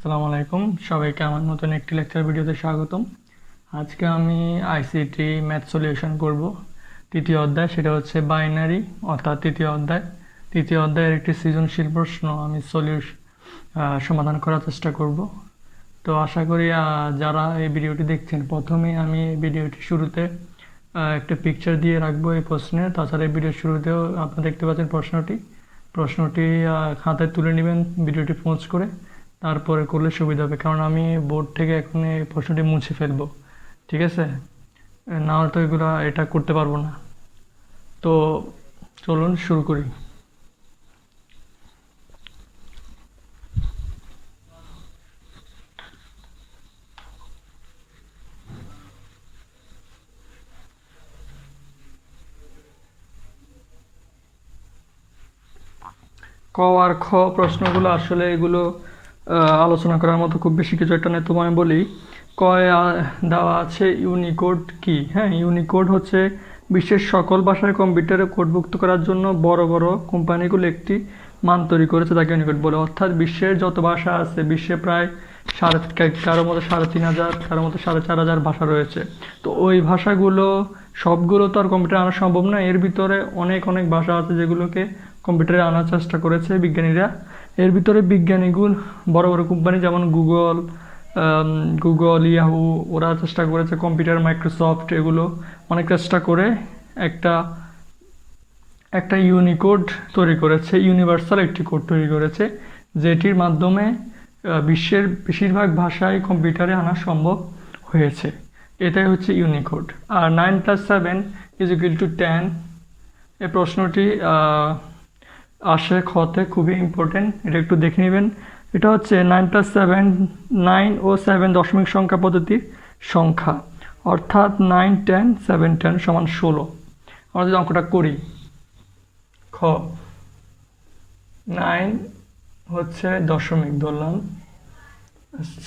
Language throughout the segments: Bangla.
আসসালামু আলাইকুম সবাইকে আমার নতুন একটি লেকচার ভিডিওতে স্বাগতম। আজকে আমি আইসিটি ম্যাথ সলিউশন করব। তৃতীয় অধ্যায় সেটা হচ্ছে বাইনারি, অর্থাৎ তৃতীয় অধ্যায়ের একটি সৃজনশীল প্রশ্ন আমি সমাধান করার চেষ্টা করব। তো আশা করি যারা এই ভিডিওটি দেখছেন, প্রথমে আমি এই ভিডিওটি শুরুতে একটা পিকচার দিয়ে রাখবো এই প্রশ্নের। তাছাড়া এই ভিডিওর শুরুতেও আপনারা দেখতে পাচ্ছেন প্রশ্নটি খাতায় তুলে নেবেন ভিডিওটি পজ করে, তারপরে করলে সুবিধা হবে, কারণ আমি বোর্ড থেকে এখন এই প্রশ্নটি মুছে ফেলবো। ঠিক আছে, না হলে তো এটা করতে পারবো না। তো চলুন শুরু করি। ক আর খ প্রশ্নগুলো আসলে এগুলো আলোচনা করার মতো খুব বেশি কিছু একটা নেই। তোমায় বলি, কয় দেওয়া আছে ইউনিকোড কি। হ্যাঁ, ইউনিকোড হচ্ছে বিশ্বের সকল ভাষায় কম্পিউটারে কোডভুক্ত করার জন্য বড় বড় কোম্পানিগুলো একটি মান তৈরি করেছে, তাকে ইউনিকোড বলে। অর্থাৎ বিশ্বের যত ভাষা আছে, বিশ্বে প্রায় কারোর মধ্যে 3,500, কারোর মধ্যে 4,500 ভাষা রয়েছে। তো ওই ভাষাগুলো সবগুলো তো আর কম্পিউটারে আনা সম্ভব না। এর ভিতরে অনেক অনেক ভাষা আছে যেগুলোকে কম্পিউটারে আনার চেষ্টা করেছে বিজ্ঞানীরা। এর ভিতরে বিজ্ঞানীগুলো বড় বড় কোম্পানি যেমন গুগল, ইয়াহু, ওরা চেষ্টা করেছে, কম্পিউটার, মাইক্রোসফট, এগুলো অনেক চেষ্টা করে একটা ইউনিকোড তৈরি করেছে, ইউনিভার্সাল একটি কোড তৈরি করেছে, যেটির মাধ্যমে বিশ্বের বেশিরভাগ ভাষায় কম্পিউটারে আনা সম্ভব হয়েছে। এটাই হচ্ছে ইউনিকোড। আর 9 + 7 = 10, এই প্রশ্নটি আসে খতে, খুবই ইম্পর্টেন্ট, এটা একটু দেখে নেবেন। এটা হচ্ছে 9 + 7, 9 ও 7 দশমিক সংখ্যা পদ্ধতির সংখ্যা, অর্থাৎ 9, 10, 7, 10 = 16। আমরা যদি অঙ্কটা করি, খ 9 হচ্ছে দশমিক ধরলাম,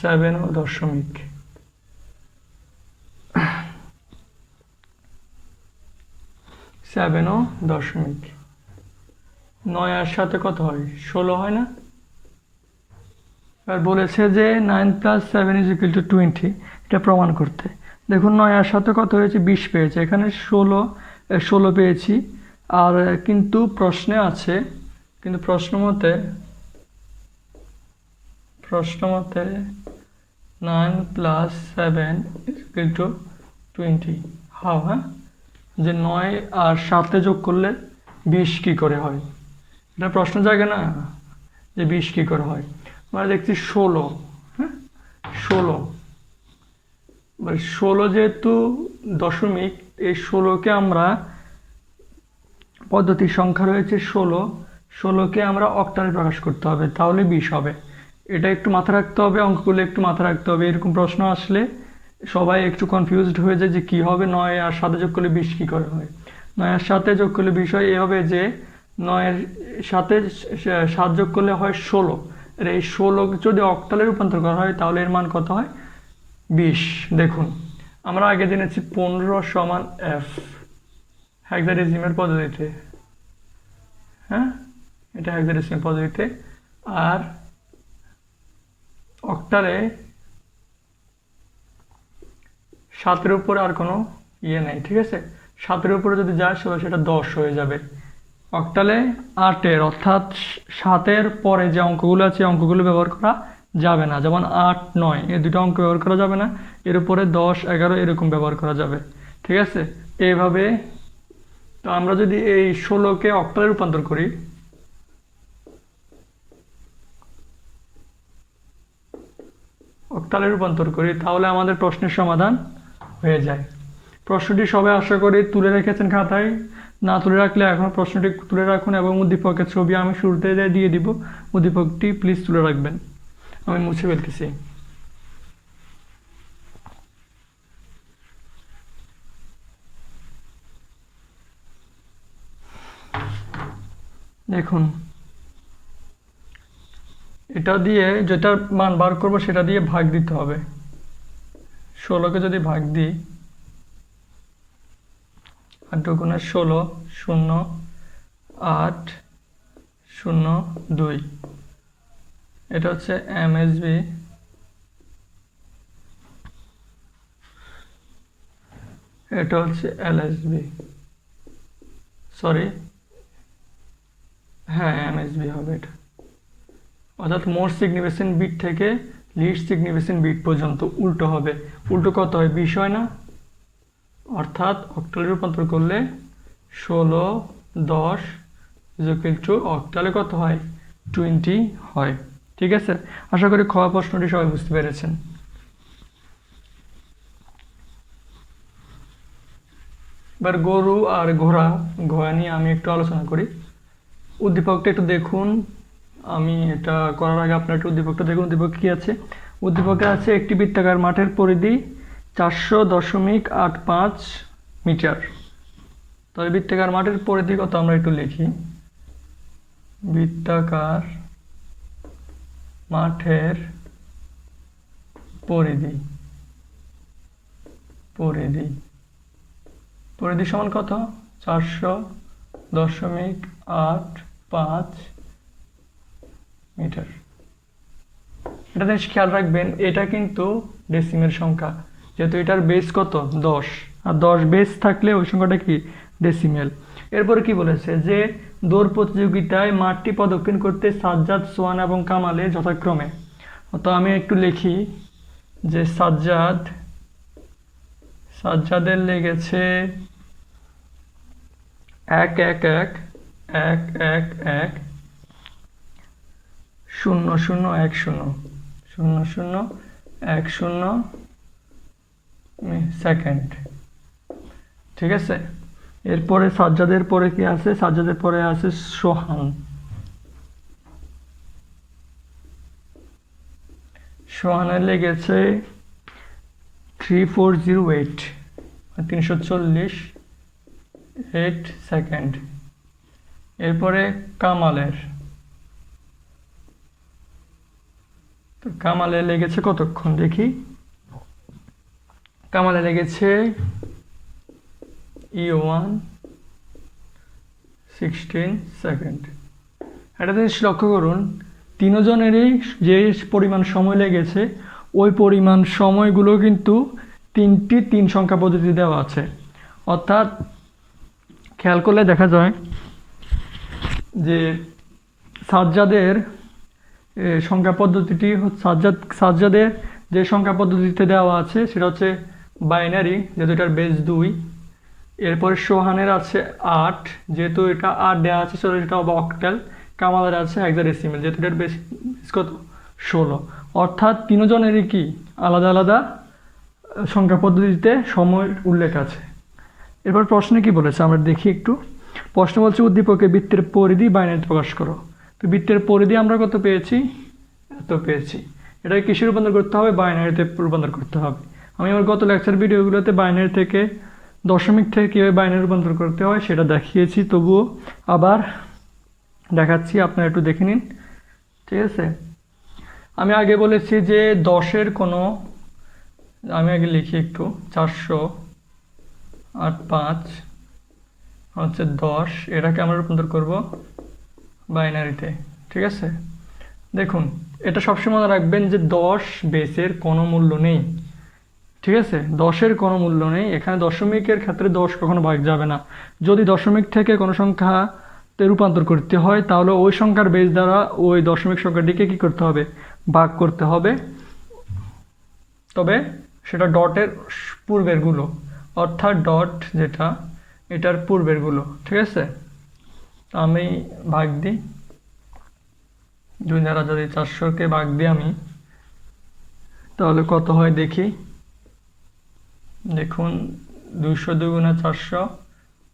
7 ও দশমিক, 7 ও দশমিক, 9 এর সাথে কত হয়? 16 হয় না? এবার বলেছে যে 9 + 7 = 20, এটা প্রমাণ করতে। দেখুন 9 এর সাথে কত হয়েছে? 20 পেয়েছে। এখানে 16 পেয়েছি। আর কিন্তু প্রশ্নে আছে, কিন্তু প্রশ্ন মতে 9 + 7 = 20 হাও, হ্যাঁ, যে 9 আর 7 যোগ করলে 20 কি করে হয়? এটা প্রশ্ন জাগে না যে 20 কি করে হয়? আমরা দেখছি 16, হ্যাঁ, 16 যেহেতু দশমিক, এই 16কে আমরা, পদ্ধতির সংখ্যা রয়েছে 16কে আমরা অক্টালে প্রকাশ করতে হবে, তাহলে 20 হবে। এটা একটু মাথায় রাখতে হবে, অঙ্কগুলো একটু মাথায় রাখতে হবে। এরকম প্রশ্ন আসলে সবাই একটু কনফিউজড হয়ে যায় যে কি হবে, 9 আর 7 যোগ করলে 20 কি করে হয়। 9 আর 7 যোগ করলে 20 হয়, এ হবে যে 9 এর সাথে 7 যোগ করলে হয় 16। আর এই 16 যদি অক্টালে রূপান্তর করা হয় তাহলে এর মান কত হয়? 20। দেখুন, আমরা আগে জেনেছি 15 = f হেক্সাডেসিমেল পদ্ধতিতে, হ্যাঁ, এটা হেক্সাডেসিমেল পদ্ধতিতে। আর অক্টালে 7-এর উপরে আর কোনো ইয়ে নেই, ঠিক আছে। 7-এর উপরে যদি যায় সেটা 10 হয়ে যাবে। অক্টালে 8-এর, অর্থাৎ 7-এর পরে যে অঙ্কগুলো আছে অঙ্কগুলো ব্যবহার করা যাবে না, যেমন 8, 9 এই দুটো অঙ্ক ব্যবহার করা যাবে না। এর উপরে 10, 11 এরকম ব্যবহার করা যাবে, ঠিক আছে। এইভাবে তো আমরা যদি এই 16কে অক্টালে রূপান্তর করি, তাহলে আমাদের প্রশ্নের সমাধান হয়ে যায়। প্রশ্নটি সবাই আশা করি তুলে রেখেছেন খাতায়। না তুলে রাখলে এখন প্রশ্নটি তুলে রাখুন, এবং উদ্দীপকের ছবি আমি শুরুতে দিয়ে দিব। উদ্দীপকটি প্লিজ তুলে রাখবেন। আমি মুছে ফেলতেছি। দেখুন, এটা দিয়ে যেটা মান বার করবো সেটা দিয়ে ভাগ দিতে হবে। 16কে যদি ভাগ দিই, 8 × 16, 0, 8, 0, 2, এটা হচ্ছে MSB এটা হচ্ছে এলএসবি, সরি, হ্যাঁ এমএসবি হবে এটা। অর্থাৎ মোস্ট সিগনিফিকেন্ট বিট থেকে লিস্ট সিগনিফিকেন্ট বিট পর্যন্ত উল্টো হবে। উল্টো কত হয়? 20 হয় না? অর্থাৎ অক্টালে রূপান্তর করলে 16 10 অক্টালে কত হয়? 20 হয়। ঠিক আছে, আশা করি খ প্রশ্নটি সবাই বুঝতে পেরেছেন। এবার গরু আর ঘোড়া নিয়ে আমি একটু আলোচনা করি। উদ্দীপকটা একটু দেখুন। আমি এটা করার আগে আপনার একটু উদ্দীপকটা দেখুন। উদ্দীপক কি আছে? উদ্দীপকে আছে একটি বৃত্তাকার মাঠের পরিধি 400.85 মিটার। তবে বৃত্তাকার মাঠের পরিধি কত আমরা একটু লিখি। বৃত্তাকার মাঠের পরিধি সমান কত? 400.85 মিটার। এটা জিনিস খেয়াল রাখবেন, এটা কিন্তু ডেসিমেল সংখ্যা, যেহেতু এটার বেস কত? 10, আর 10 বেস থাকলে ওই সংখ্যাটা কি? ডেসিমেল। এরপরে কি বলেছে? যে দৌড় প্রতিযোগিতায় মাঠটি প্রদক্ষিণ করতে সাজ্জাদ, সোহান এবং কামালে যথাক্রমে, তো আমি একটু লিখি যে সাজ্জাদের লেগেছে 1-1-1-1-0-0-1-0 সেকেন্ড। ঠিক আছে, এরপরে সাজ্জাদের পরে কি আছে? সাজ্জাদের পরে আছে সোহানের লেগেছে 340 সেকেন্ড। এরপরে কামালের লেগেছে কতক্ষণ দেখি। কামালে লেগেছে 16 সেকেন্ড। একটা জিনিস লক্ষ্য করুন, তিনজনেরই যে পরিমাণ সময় লেগেছে ওই পরিমাণ সময়গুলো কিন্তু 3 সংখ্যা পদ্ধতি দেওয়া আছে। অর্থাৎ খেয়াল করলে দেখা যায় যে সাজ্জাদের সংখ্যা পদ্ধতিটি সাজ্জাদের যে সংখ্যা পদ্ধতিতে দেওয়া আছে সেটা হচ্ছে বাইনারি, যেহেতু এটার বেস 2। এরপরে সোহানের আছে 8, যেহেতু এটা 8 দেওয়া আছে সেটা হবে অক্টাল। কামালের আছে হেক্সাডেসিমেল, যেহেতু এটার বেস কত? 16। অর্থাৎ তিনজনেরই কি আলাদা আলাদা সংখ্যা পদ্ধতিতে সময় উল্লেখ আছে। এরপর প্রশ্নে কি বলেছে আমরা দেখি একটু। প্রশ্ন বলছে উদ্দীপকে বৃত্তের পরিধি বাইনারিতে প্রকাশ করো। তো বৃত্তের পরিধি আমরা কত পেয়েছি? এত পেয়েছি। এটাকে কিসে রূপান্তর করতে হবে? বাইনারিতে রূপান্তর করতে হবে। আমি আমার গত লেকচার ভিডিওগুলোতে বাইনারি থেকে দশমিক থেকে কীভাবে বাইনারি রূপান্তর করতে হয় সেটা দেখিয়েছি, তবুও আবার দেখাচ্ছি, আপনারা একটু দেখে নিন। ঠিক আছে, আমি আগে বলেছি যে 10-এর কোনো, আমি আগে লিখি একটু, 400.85 হচ্ছে 10, এটাকে আমরা রূপান্তর করব বাইনারিতে। ঠিক আছে, দেখুন এটা সবসময় মনে রাখবেন যে 10 বেসের কোনো মূল্য নেই। ঠিক আছে, 10-এর কোনো মূল্য নেই। এখানে দশমিকের ক্ষেত্রে 10 কখনো ভাগ যাবে না। যদি দশমিক থেকে কোনো সংখ্যাতে রূপান্তর করতে হয় তাহলে ওই সংখ্যার বেস দ্বারা ওই দশমিক সংখ্যাটিকে কি করতে হবে? ভাগ করতে হবে। তবে সেটা ডটের পূর্বের গুলো, অর্থাৎ ডট যেটা এটার পূর্বের গুলো। ঠিক আছে, আমি ভাগ দিই 2 দ্বারা, যদি 400-কে ভাগ দিই আমি, তাহলে কত হয় দেখি। দেখুন 200 2 গুণা 400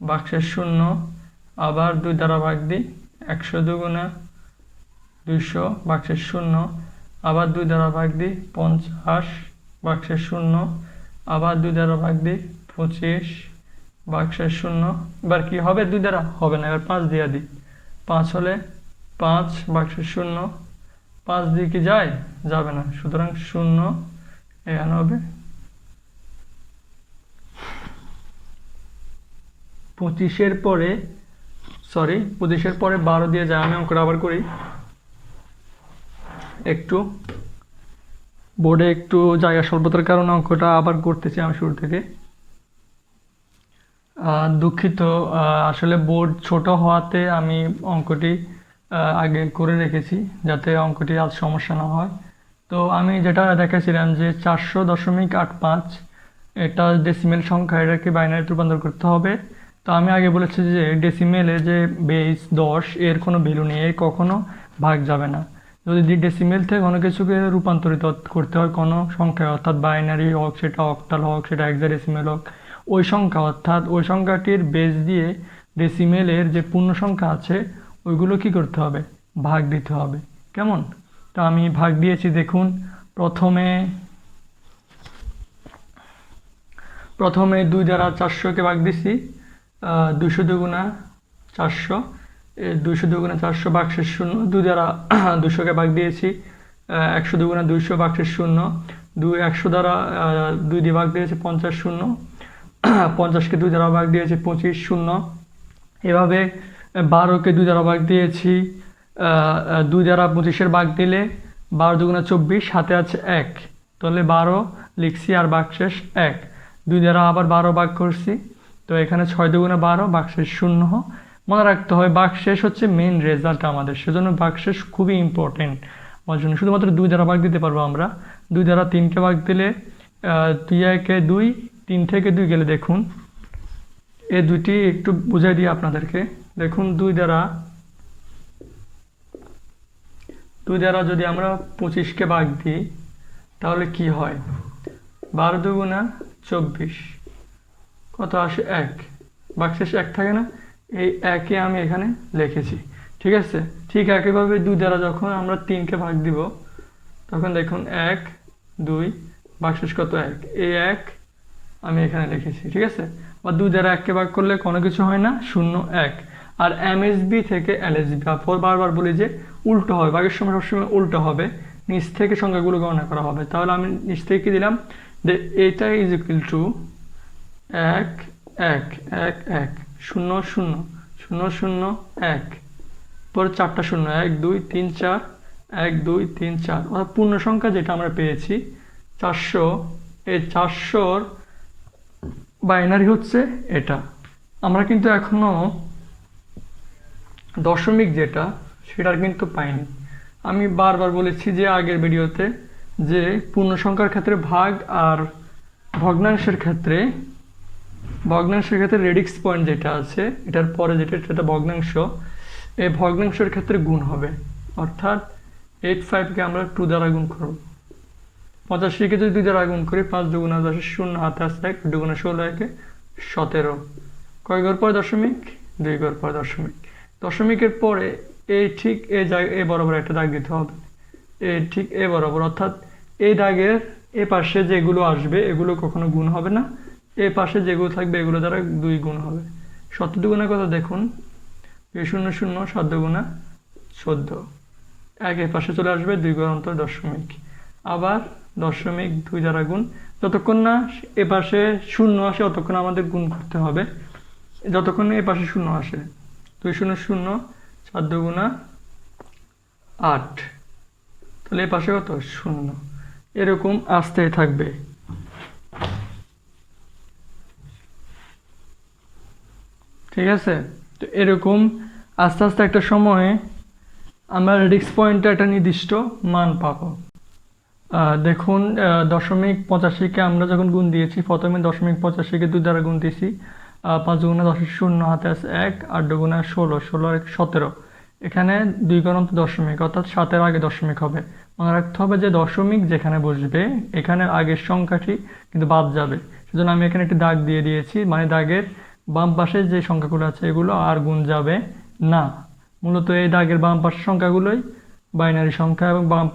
বাক্সের 0, আবার 2 দ্বারা ভাগ দিই 100 2 গুণা 200 বাক্সের 0, আবার 2 দ্বারা ভাগ দিই 50 বাক্সের 0, আবার 2 দ্বারা ভাগ দিই 25 বাক্সের 0। এবার কি হবে? 2 দ্বারা হবে না, এবার 5 দিয়ে দিই। 5 হলে 5 বাক্সের 0, 5 দিয়ে কি যায়? যাবে না, সুতরাং 0 এখানে হবে 25-এর পরে 12 দিয়ে যায়। আমি অঙ্কটা আবার করি, একটু বোর্ডে একটু জায়গা স্বল্পতার কারণে অঙ্কটা আবার করতেছি আমি শুরু থেকে। দুঃখিত, আসলে বোর্ড ছোট হওয়াতে আমি অঙ্কটি আগে করে রেখেছি যাতে অঙ্কটি আজ সমস্যা না হয়। তো আমি যেটা দেখেছিলাম যে 400.85 এটা ডেসিমেল সংখ্যা, এটাকে বাইনারিতে রূপান্তর করতে হবে। তো আমি আগে বলেছি যে ডেসিমেলে যে বেস 10 এর কোনো ভ্যালু নেই, এর কখনো ভাগ যাবে না। যদি ডেসিমেল থেকে কোনো কিছুকে রূপান্তরিত করতে হয় কোনো সংখ্যায়, অর্থাৎ বাইনারি হোক, সেটা অক্টাল হোক, সেটা হেক্সাডেসিমেল হোক, ওই সংখ্যা অর্থাৎ ওই সংখ্যাটির বেস দিয়ে ডেসিমেলের যে পূর্ণ সংখ্যা আছে ওইগুলো কি করতে হবে, ভাগ দিতে হবে। কেমন? তো আমি ভাগ দিয়েছি, দেখুন। প্রথমে 2 দ্বারা 400কে ভাগ দিছি, 200 দুগুণা 400, 200 দুগুণা 400 বাক্সের শূন্য, 2 দ্বারা 200কে ভাগ দিয়েছি, 100 দুগুণা 200 বাক্সের শূন্য, 100 দ্বারা 2 দিয়ে ভাগ দিয়েছি 50 শূন্য, 50কে 2 দ্বারা ভাগ দিয়েছি 25 শূন্য। এভাবে 12কে 2 দ্বারা ভাগ দিয়েছি, 2 দ্বারা 25-এর ভাগ দিলে 12 দুগুণা 24, হাতে আছে 1, তাহলে 12 লিখছি আর বাক্সেস 1। 2 দ্বারা আবার 12 ভাগ করছি, তো এখানে 6 দুগুণা 12, বাক্সেস শূন্য। মনে রাখতে হবে বাক্সেস হচ্ছে মেন রেজাল্ট আমাদের, সেজন্য বাক্সেস খুবই ইম্পর্টেন্ট আমার জন্য। শুধুমাত্র 2 দ্বারা ভাগ দিতে পারবো আমরা। 2 দ্বারা 3কে ভাগ দিলে 2 একে 2, 3 থেকে 2 গেলে দেখুন এই দুইটি একটু বুঝাই দিই আপনাদেরকে। দেখুন 2 দ্বারা যদি আমরা 25কে ভাগ দিই তাহলে কি হয়, 12 দুগুণা 24, কত আসে 1, বাক্সেস 1 থাকে না, এই 1ই আমি এখানে লিখেছি। ঠিক আছে, ঠিক একইভাবে 2 দ্বারা যখন আমরা 3কে ভাগ দিব তখন দেখুন 1 2, বাক্সেস কত 1, এই 1 আমি এখানে লিখেছি। ঠিক আছে, বা 2 দ্বারা 1কে ভাগ করলে কোনো কিছু হয় না, 0 1। আর এমএসবি থেকে এলএসবি, বারবার বলি যে উল্টো হবে, ভাগের সময় সবসময় উল্টো হবে, নিচ থেকে সংখ্যাগুলো গণনা করা হবে। তাহলে আমি নিচ থেকে কি দিলাম, যে এইটা ইজ ইকুয়াল টু 1 1 1 1 0 0 0 0 1, পরে 4টা শূন্য, 1 2 3 4, 1 2 3 4, অর্থাৎ পূর্ণ সংখ্যা যেটা আমরা পেয়েছি 400। এই 400-র বাইনারি হচ্ছে এটা। আমরা কিন্তু এখনো দশমিক যেটা সেটার কিন্তু পাইনি। আমি বারবার বলেছি যে আগের ভিডিওতে যে পূর্ণ সংখ্যার ক্ষেত্রে ভাগ আর ভগ্নাংশের ক্ষেত্রে রেডিক্স পয়েন্ট যেটা আছে এটার পরে যেটা ভগ্নাংশ, এই ভগ্নাংশের ক্ষেত্রে গুণ হবে। অর্থাৎ 85কে আমরা 2 দ্বারা গুণ করব, 85কে যদি 2 দ্বারা গুণ করি 5 দুগুণা 10, 0 হাতে আসে 1, দুগুণা 16, 1 17, কয় ঘর পর দশমিক, 2 ঘর পর দশমিক। দশমিকের পরে এই ঠিক এই জায়গায় এ বরাবর একটা দাগ দিতে হবে, এই ঠিক এ বরাবর, অর্থাৎ এই দাগের এ পাশে যেগুলো আসবে এগুলো কখনো গুণ হবে না, এ পাশে যেগুলো থাকবে এগুলো দ্বারা 2 গুণ হবে। 17 দুগুণা কত দেখুন, 2 0 0, 7 দুগুণা 14, 1 এ পাশে চলে আসবে, 2 ঘর অন্তর দশমিক, আবার দশমিক 2 দ্বারা গুণ, যতক্ষণ না এ পাশে শূন্য আসে ততক্ষণ আমাদের গুণ করতে হবে, যতক্ষণ এ পাশে শূন্য আসে। 2 0 0, 4 দুগুণা 8, তাহলে এ পাশে কত 0, এরকম আসতেই থাকবে। ঠিক আছে, তো এরকম আস্তে আস্তে একটা সময়ে আমরা রেডিক্স পয়েন্টে একটা নির্দিষ্ট মান পাবো। দেখুন 0.85কে আমরা যখন গুণ দিয়েছি, প্রথমে 0.85কে 2 দ্বারা গুণ দিয়েছি, 5 দুগুণা 10, 0 হাতে আছে 1, 8 দুগুণা 16, 16 17, এখানে 2 ঘর অন্তর দশমিক, অর্থাৎ 7-এর আগে দশমিক হবে। মনে রাখতে হবে যে দশমিক যেখানে বসবে এখানে আগের সংখ্যাটি কিন্তু বাদ যাবে, সেজন্য আমি এখানে একটি দাগ দিয়ে দিয়েছি, মানে দাগের বাম পাশে যে সংখ্যাগুলো আছে এগুলো আর গুণ যাবে না। মূলত এই দাগের বাম পাশের সংখ্যাগুলোই বাইনারি সংখ্যা এবং বাম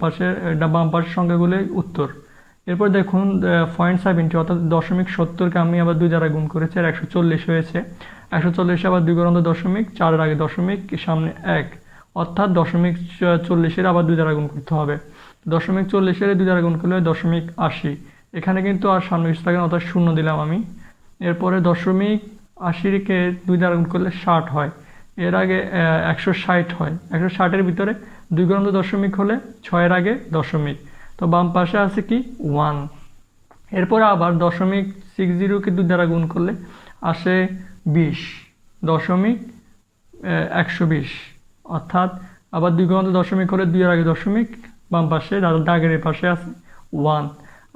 পাশের সংখ্যাগুলোই উত্তর। এরপর দেখুন 0.70, অর্থাৎ 0.70কে আমি আবার 2 দ্বারা গুণ করেছি আর 140 হয়েছে। 140 আবার 2 ঘর অন্তর দশমিক, 4-এর আগে দশমিক, সামনে 1, অর্থাৎ 0.40-এর আবার 2 দ্বারা গুণ করতে হবে। 0.40-এর 2 দ্বারা গুণ করলে 0.80, এখানে কিন্তু আর সামনে কিছু থাকে না, অর্থাৎ 0 দিলাম আমি। এরপরে 0.80-কে 2 দ্বারা গুণ করলে 60 হয়, এর আগে 160 হয়, 160-এর ভিতরে 2 ঘর অন্তর দশমিক হলে 6-এর আগে দশমিক, তো বাম পাশে আছে কি 1। এরপরে আবার 0.60-কে 2 দ্বারা গুণ করলে আসে 120 অর্থাৎ আবার 2 ঘন্টা দশমিক হলে 2 এর আগে দশমিক বাম পাশে দাগের পাশে আছে 1,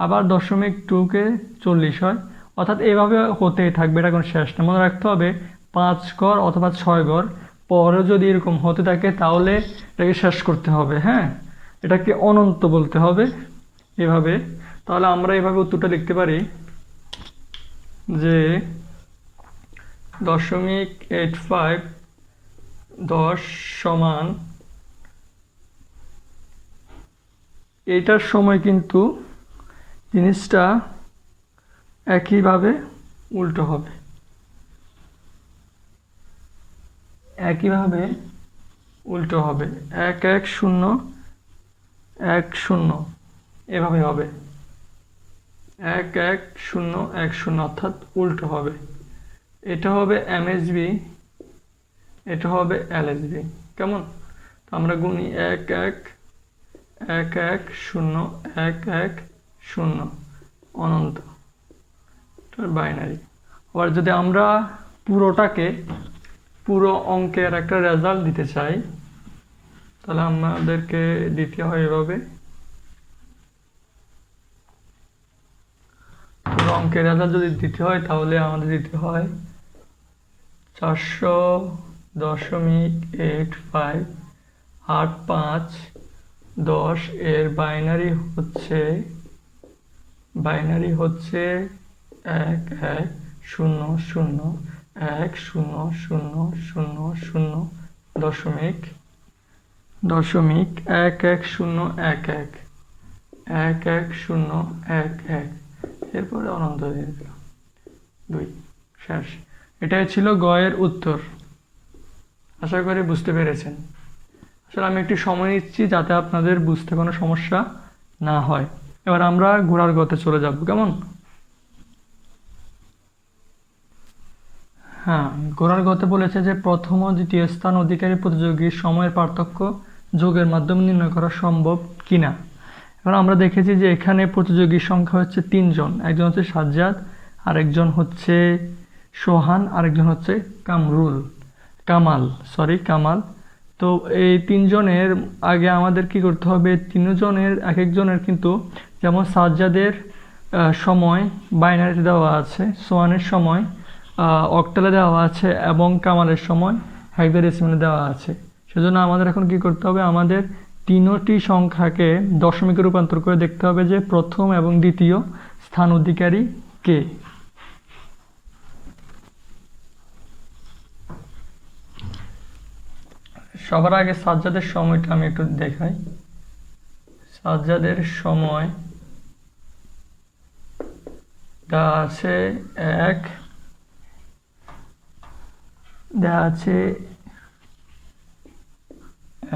আবার দশমিক 2 কে 40 হয়, অর্থাৎ এভাবে হতেই থাকবে, এটা কোনো শেষ না। মনে রাখতে হবে 5 ঘর অথবা 6 ঘর পরে যদি এরকম হতে থাকে তাহলে এটাকে শেষ করতে হবে। হ্যাঁ, এটাকে অনন্ত বলতে হবে এভাবে। তাহলে আমরা এভাবে উত্তরটা লিখতে পারি যে 0.85 10 সমান, এইটার সময় কিন্তু জিনিসটা একইভাবে উল্টো হবে, একইভাবে উল্টো হবে 11010 এভাবে হবে 11010 অর্থাৎ উল্টো হবে। এটা হবে এমএসবি, এটা হবে এলএসবি। কেমন? তো আমরা গুনি 11110 অনন্ত বাইনারি। আবার যদি আমরা পুরো অঙ্কের একটা রেজাল্ট দিতে চাই তাহলে আমাদেরকে দিতে হয় এভাবে, পুরো অঙ্কের রেজাল্ট যদি দিতে হয় তাহলে আমাদের দিতে হয় 400.858510 এর বাইনারি হচ্ছে 1101111 এরপরে অনন্ত দিয়ে দিলাম 2, শেষ। এটাই ছিল গয়ের উত্তর। আশা করি বুঝতে পেরেছেন। আসলে আমি একটু সময় নিচ্ছি যাতে আপনাদের বুঝতে কোনো সমস্যা না হয়। এবার আমরা ঘোড়ার গতে চলে যাব। কেমন? হ্যাঁ, ঘোড়ার গতে বলেছে যে প্রথম ও দ্বিতীয় স্থান অধিকারী প্রতিযোগীর সময়ের পার্থক্য যোগের মাধ্যমে নির্ণয় করা সম্ভব কিনা। এবার আমরা দেখেছি যে এখানে প্রতিযোগীর সংখ্যা হচ্ছে 3 জন, একজন হচ্ছে সাজ্জাদ, আরেকজন হচ্ছে সোহান, আরেকজন হচ্ছে কামাল। তো এই 3 জনের আগে আমাদের কি করতে হবে, 3 জনের এক একজনের কিন্তু, যেমন সাজ্জাদের সময় বাইনারিতে দেওয়া আছে, সোহানের সময় অক্টালে দেওয়া আছে এবং কামালের সময় হেক্সাডেসিমালে দেওয়া আছে। সেজন্য আমাদের এখন কি করতে হবে, আমাদের তিনটি সংখ্যাকে দশমিকে রূপান্তর করে দেখতে হবে যে প্রথম এবং দ্বিতীয় স্থান অধিকারী কে। সবার আগে সাজ্জাদের সময়টা আমি একটু দেখাই। সাজ্জাদের সময় দেওয়া আছে 1, দেওয়া আছে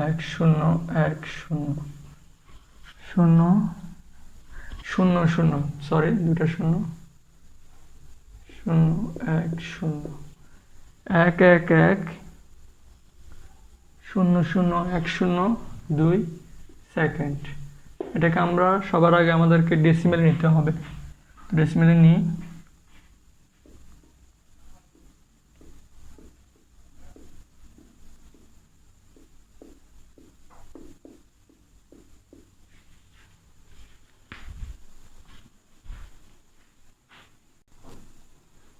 1010000, সরি 2টা 0, 1110002 সেকেন্ড। এটাকে আমরা সবার আগে আমাদেরকে ডেসিমেলে নিতে হবে। ডেসিমেলে নিই।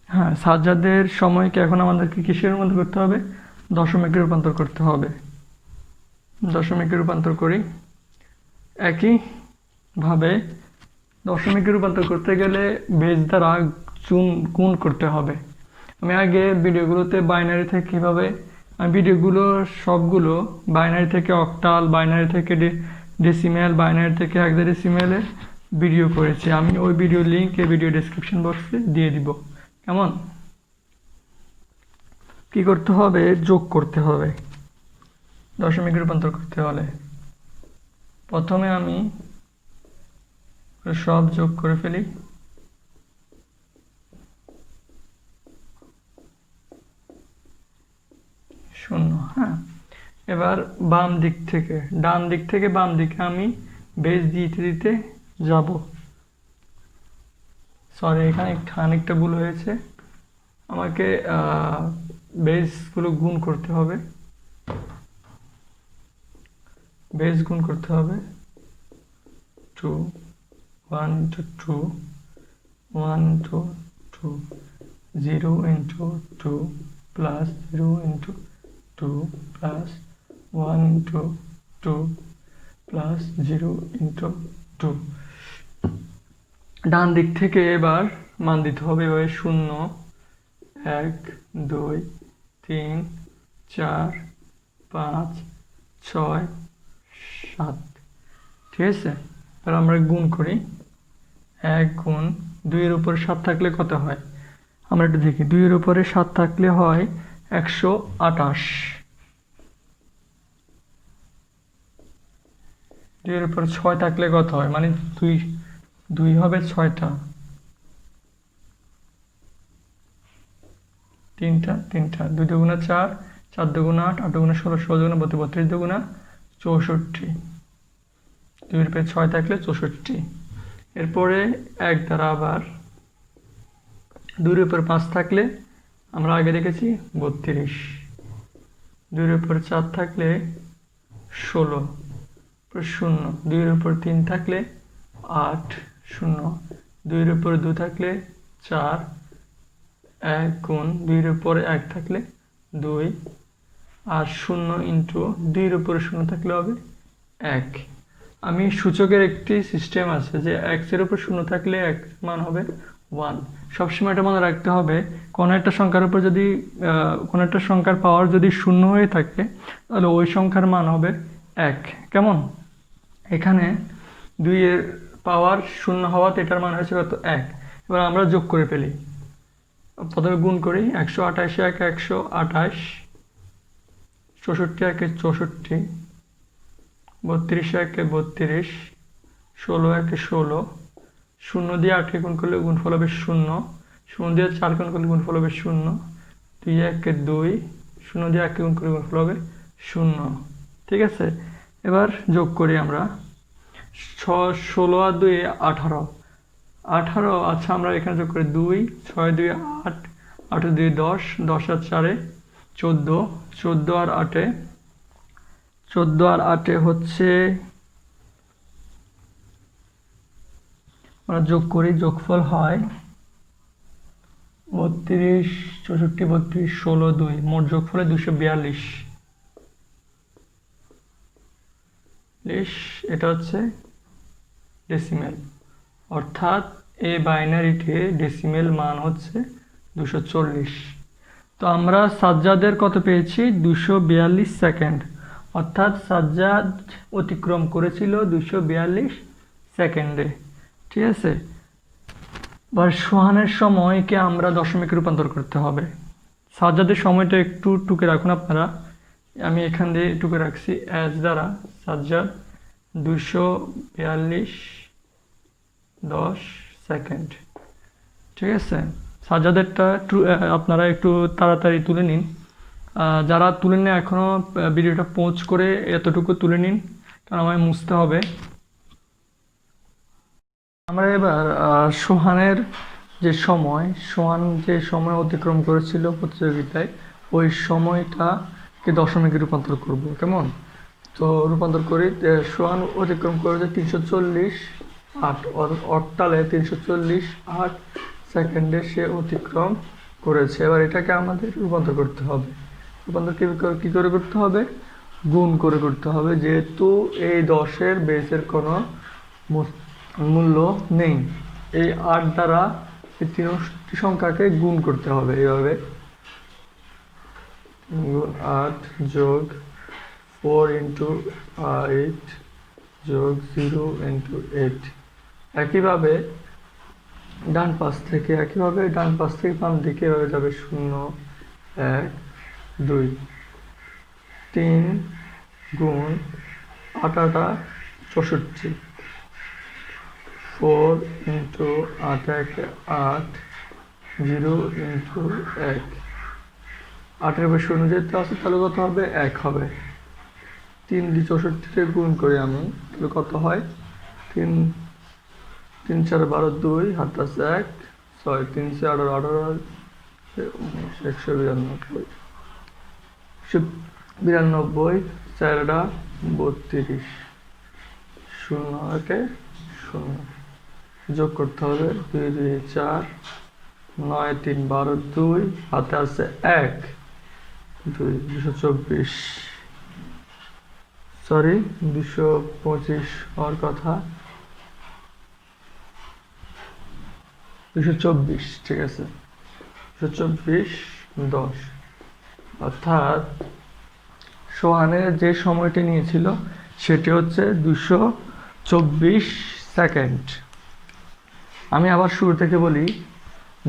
হ্যাঁ, সাজ্জাদের সময়কে এখন আমাদেরকে কিসের মধ্যে করতে হবে, দশমিকে রূপান্তর করতে হবে। দশমিকে রূপান্তর করি। একইভাবে দশমিকে রূপান্তর করতে গেলে বেজ দ্বারা গুণ করতে হবে। আমি আগে ভিডিওগুলোতে বাইনারি থেকে কীভাবে, আমি ভিডিওগুলো সবগুলো বাইনারি থেকে অক্টাল, বাইনারি থেকে ডেসিমেল, বাইনারি থেকে হেক্সাডেসিমেলে ভিডিও করেছি। আমি ওই ভিডিও লিঙ্ক এই ভিডিও ডেসক্রিপশন বক্সে দিয়ে দিব। কেমন? কি করতে হবে, যোগ করতে হবে। দশমিকে রূপান্তর করতে হলে প্রথমে আমি সব যোগ করে ফেলি। শূন্য। হ্যাঁ, এবার বাম দিক থেকে ডান দিক থেকে বাম দিকে আমি বেজ দিতে দিতে যাব। সরি, এখানে খানিকটা ভুল হয়েছে, আমাকে বেসগুলো গুণ করতে হবে, বেস গুণ করতে হবে 2 1 into 2 1 into 2 0 into 2 plus 0 into 2 plus 1 into 2 plus 0 into 2। ডান দিক থেকে এবার মান দিতে হবে এভাবে 0 1 2 3 4 5 6 7। ঠিক আছে, এবার আমরা গুণ করি। 1 গুণ 2 এর উপরে 7 থাকলে কত হয় আমরা একটু দেখি। 2 এর উপরে 7 থাকলে হয় 128। 2 এর উপরে 6 থাকলে কত হয়, মানে 2 হবে 6টা, 3টা 2 দুগুণা 4, 4 দুগুণা 8, 8 দুগুণা 16, 16 দুগুণা 32, 32 দুগুণা 64। 2 এর উপরে 6 থাকলে 64। এরপরে 1 দ্বারা আবার 2 এর উপর 5 থাকলে আমরা আগে দেখেছি 32। 2 এর উপর 4 থাকলে 16, 0। 2 এর উপর 3 থাকলে 8, 0। 2 এর উপর 2 থাকলে 4। 1 গুণ 2 এর উপরে 1 থাকলে 2, আর 0 ইন্টু 2 এর উপরে 0 থাকলে হবে 1। আমি সূচকের একটি সিস্টেম আছে যে x এর উপর 0 থাকলে x মান হবে 1। সবসময় এটা মনে রাখতে হবে, কোনো একটা সংখ্যার উপর যদি কোনো একটা সংখ্যার পাওয়ার যদি 0 হয়ে থাকে তাহলে ওই সংখ্যার মান হবে 1। কেমন, এখানে 2 এর পাওয়ার 0 হওয়াতে এটার মান হয়েছে কত 1। এবার আমরা যোগ করে ফেলি, প্রথমে গুণ করি। 128 1 128, 64 1 64, 32 1 32, 16 1 16, 0 দিয়ে 8 গুণ করলে গুণফল হবে 0, 0 দিয়ে 4 গুণ করলে গুণফল হবে 0, 2 1 2, 0 দিয়ে 1 গুণ করলে গুণফল হবে 0। ঠিক আছে, এবার যোগ করি আমরা। 16 আর 2 18, 18। আচ্ছা, আমরা এখানে যোগ করি 2, 6 2 8, 8 2 10, 10 আর 4 14, 14 আর 8, 14 আর 8 হচ্ছে, আমরা যোগ করি, যোগফল হয় 32 64 32 16 2, মোট যোগফলে 242। এটা হচ্ছে ডেসিমেল, অর্থাৎ এই বাইনারিতে ডেসিমেল মান হচ্ছে 240। তো আমরা সাজ্জাদের কত পেয়েছি, 242 সেকেন্ড, অর্থাৎ সাজ্জাদ অতিক্রম করেছিল 242 সেকেন্ডে। ঠিক আছে, এবার সোহানের সময়কে আমরা দশমিকে রূপান্তর করতে হবে। সাজ্জাদের সময়টা একটু টুকে রাখুন আপনারা, আমি এখান দিয়ে টুকে রাখছি এস দ্বারা। সাজ্জাদ 242 10 সেকেন্ড। ঠিক আছে, সাজ্জাদেরটা আপনারা একটু তাড়াতাড়ি তুলে নিন, যারা তুলে নিন এখনও ভিডিওটা পৌঁছ করে এতটুকু তুলে নিন, কারণ আমায় মুছতে হবে। আমরা এবার সোহানের যে সোহান যে সময় অতিক্রম করেছিল প্রতিযোগিতায়, ওই সময়টাকে দশমিকে রূপান্তর করব। কেমন, তো রূপান্তর করি। সোহান অতিক্রম করেছে 340 8, অর্থালে 340 8 সেকেন্ডে সে অতিক্রম করেছে। এবার এটাকে আমাদের রূপান্তর করতে হবে। রূপান্তর কী করে করতে হবে, গুণ করে করতে হবে, যেহেতু এই 10-এর বেসের কোনো মূল্য নেই। এই 8 দ্বারা এই 3টি সংখ্যাকে গুণ করতে হবে এইভাবে, গুণ 8 যোগ 4 ইন্টু 8 যোগ 0 ইন্টু 8। একইভাবে ডান পাশ থেকে বাম দিকে এভাবে যাবে 0 1 2 3 গুণ 8 8 64, 4 ইন্টু 8 1 8, 0 ইন্টু 1। 8-এর উপর 0 যেতে আছে তাহলে কত হবে, 1 হবে। 3 দিয়ে 64-তে গুণ করি আমি, তাহলে কত হয়, 3 3 4 12 2 হাত আছে 1 6 3 4 18 192 192 4টা 32 শূন্য একে শূন্য যোগ করতে হবে 2 2 4 9 3 12 2 হাতে আছে 1 2 224 সরি 225 হওয়ার কথা 224 ঠিক আছে 224 10 অর্থাৎ সোহানের যে সময়টি নিয়েছিল সেটি হচ্ছে 224 সেকেন্ড। আমি আবার শুরু থেকে বলি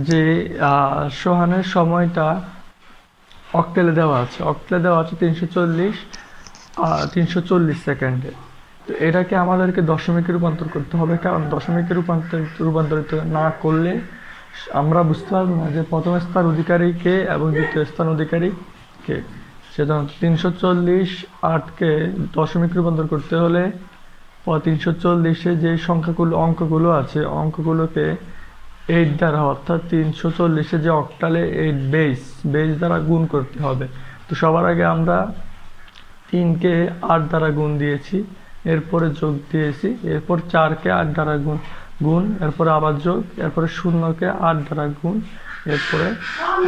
যে সোহানের সময়টা অক্টেলে দেওয়া আছে 340 সেকেন্ডে। তো এটাকে আমাদেরকে দশমিকে রূপান্তর করতে হবে, কারণ দশমিকে রূপান্তরিত না করলে আমরা বুঝতে পারবো না যে প্রথম স্থান অধিকারী কে এবং দ্বিতীয় স্থান অধিকারী কে। সেজন্য 348কে দশমিক রূপান্তর করতে হলে 340-এ যে অঙ্কগুলো আছে অঙ্কগুলোকে 8 দ্বারা অর্থাৎ 340-এ যে অক্টালে 8 বেস দ্বারা গুণ করতে হবে। তো সবার আগে আমরা 3কে 8 দ্বারা গুণ দিয়েছি, এরপরে যোগ দিয়েছি, এরপর 4কে 8 দ্বারা গুণ, এরপরে আবার যোগ, এরপরে 0কে 8 দ্বারা গুণ, এরপরে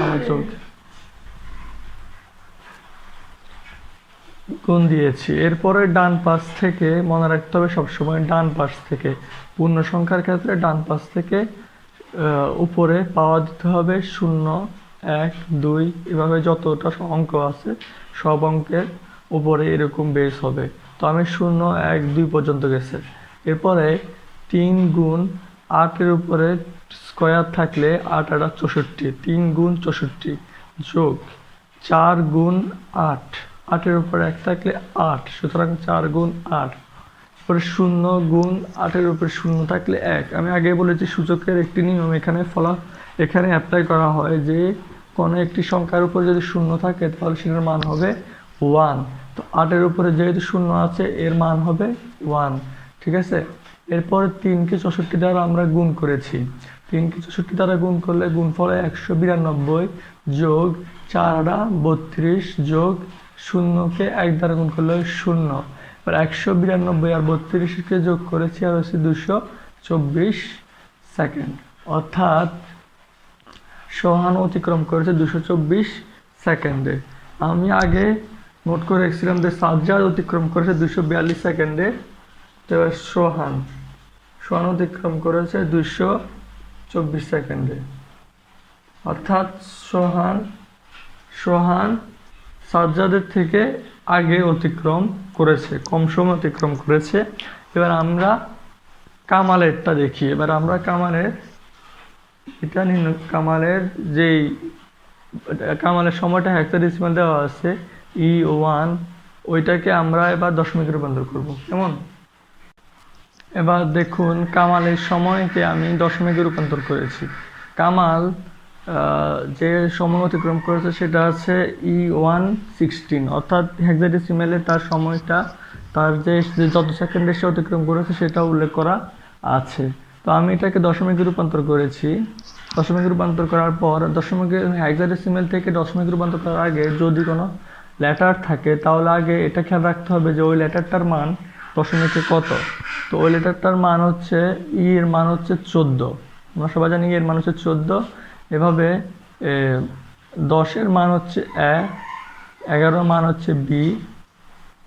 আবার যোগ গুণ দিয়েছি। এরপরে ডান পাশ থেকে মনে রাখতে হবে সবসময় ডান পাশ থেকে পূর্ণ সংখ্যার ক্ষেত্রে ডান পাশ থেকে উপরে পাওয়া দিতে হবে 0 1 2 এভাবে যতটা অঙ্ক আছে সব অঙ্কের উপরে এরকম বেস হবে। তো আমি 0 1 2 পর্যন্ত গেছে। এরপরে 3 গুণ 8-এর উপরে স্কোয়ার থাকলে 8 8 64, 3 গুণ 64 যোগ 4 গুণ 8, 8-এর উপরে 1 থাকলে 8, সুতরাং 4 গুণ 8, এরপরে 0 গুণ 8-এর উপরে 0 থাকলে 1। আমি আগে বলেছি সূচকের একটি নিয়ম এখানে অ্যাপ্লাই করা হয় যে কোনো একটি সংখ্যার উপর যদি 0 থাকে তাহলে সেটার মান হবে 1। তো 8-এর উপরে যেহেতু 0 আছে এর মান হবে 1, ঠিক আছে। এরপর 3কে 64 দ্বারা আমরা গুণ করেছি, 3কে 64 দ্বারা গুণ করলে গুণফল 192 যোগ 4 32 যোগ 0কে 1 দ্বারা গুণ করলে 0। এবার 192 আর 32কে যোগ করেছি আর হচ্ছে 224 সেকেন্ড। অর্থাৎ সোহান অতিক্রম করেছে 224 সেকেন্ডে। আমি আগে নোট করে রেখেছিলাম যে সাজ্জাদ অতিক্রম করেছে 242 সেকেন্ডে। তো এবার সোহান অতিক্রম করেছে 224 সেকেন্ডে। অর্থাৎ সোহান সাজ্জাদের থেকে আগে অতিক্রম করেছে, কম সময় অতিক্রম করেছে। এবার আমরা কামালেরটা দেখি। এবার আমরা কামালের সময়টা হেক্সাডেসিমাল দেওয়া আছে E1, ওইটাকে আমরা এবার দশমিকে রূপান্তর করব, কেমন। এবার দেখুন কামালের সময়কে আমি দশমিকে রূপান্তর করেছি। কামাল যে সময় অতিক্রম করেছে সেটা আছে E1 16, অর্থাৎ হেক্সাডেসিমালে তার সময়টা তার যে যত সেকেন্ডে সে অতিক্রম করেছে সেটা উল্লেখ করা আছে। তো আমি এটাকে দশমিকে রূপান্তর করেছি। দশমিকে রূপান্তর করার পর হেক্সাডেসিমাল থেকে দশমিকে রূপান্তর করার আগে যদি কোনো লেটার থাকে তাহলে আগে এটা খেয়াল রাখতে হবে যে ওই লেটারটার মান দশমিকে কত। তো ওই লেটারটার মান হচ্ছে এর মান হচ্ছে 14, আমরা সবাই জানি এর মান হচ্ছে 14। এভাবে 10-এর মান হচ্ছে A, 11-এর মান হচ্ছে B,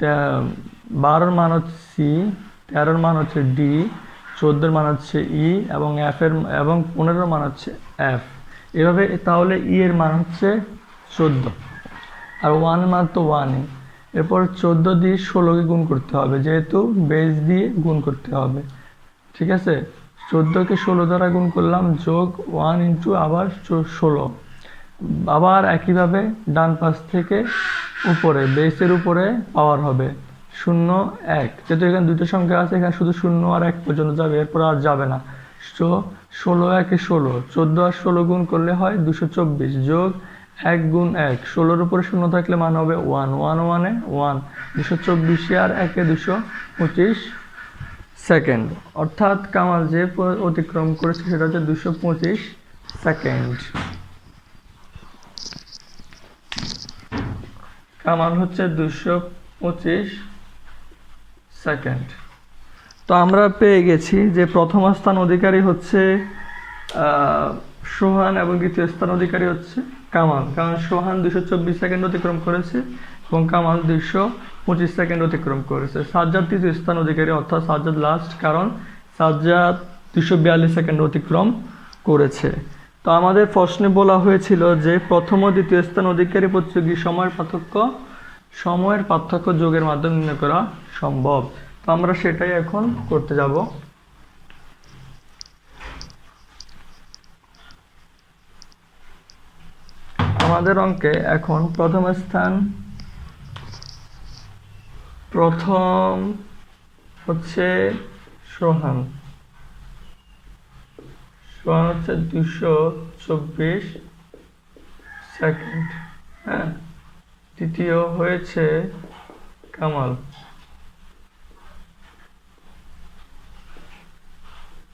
12-এর মান হচ্ছে C, 13-এর মান হচ্ছে D, 14-এর মান হচ্ছে E এবং 15-এর মান হচ্ছে F। এভাবে তাহলে E এর মান হচ্ছে 14 আর 1 মান তো 1ই। এরপর 14 দিয়ে 16কে গুণ করতে হবে, যেহেতু বেস দিয়ে গুণ করতে হবে, ঠিক আছে। 14কে 16 দ্বারা গুণ করলাম যোগ 1 ইন্টু আবার 16। আবার একইভাবে ডান পাশ থেকে উপরে বেসের উপরে পাওয়ার হবে 0 1, যেহেতু এখানে দুটো সংখ্যা আছে এখানে শুধু 0 আর 1 পর্যন্ত যাবে, এরপর আর যাবে না। তো 16 1 16, 14 আর 16 গুণ করলে হয় 224 যোগ 1 গুণ 1, 16-এর উপরে 0 থাকলে মান হবে 1, 1 1 1, 224 আর 1 225 সেকেন্ড। অর্থাৎ কামাল যে অতিক্রম করেছে সেটা হচ্ছে 225 সেকেন্ড। কামাল হচ্ছে 225 সেকেন্ড। তো আমরা পেয়ে গেছি যে প্রথম স্থান অধিকারী হচ্ছে সোহান এবং দ্বিতীয় স্থান অধিকারী হচ্ছে কামাল, কারণ সোহান 224 সেকেন্ড অতিক্রম করেছে এবং কামাল 225 সেকেন্ড অতিক্রম করেছে। সাজ্জাদ তৃতীয় স্থান অধিকারী, অর্থাৎ সাজ্জাদ লাস্ট, কারণ সাজ্জাদ 242 সেকেন্ড অতিক্রম করেছে। তো আমাদের প্রশ্নে বলা হয়েছিল যে প্রথম ও দ্বিতীয় স্থান অধিকারী প্রতিযোগী সময়ের পার্থক্য যোগের মাধ্যমে নির্ণয় করা সম্ভব। তো আমরা সেটাই এখন করতে যাব। আমাদের অঙ্কে এখন প্রথম হচ্ছে সোহান হচ্ছে 224 সেকেন্ড। হ্যাঁ, দ্বিতীয় হয়েছে কামাল,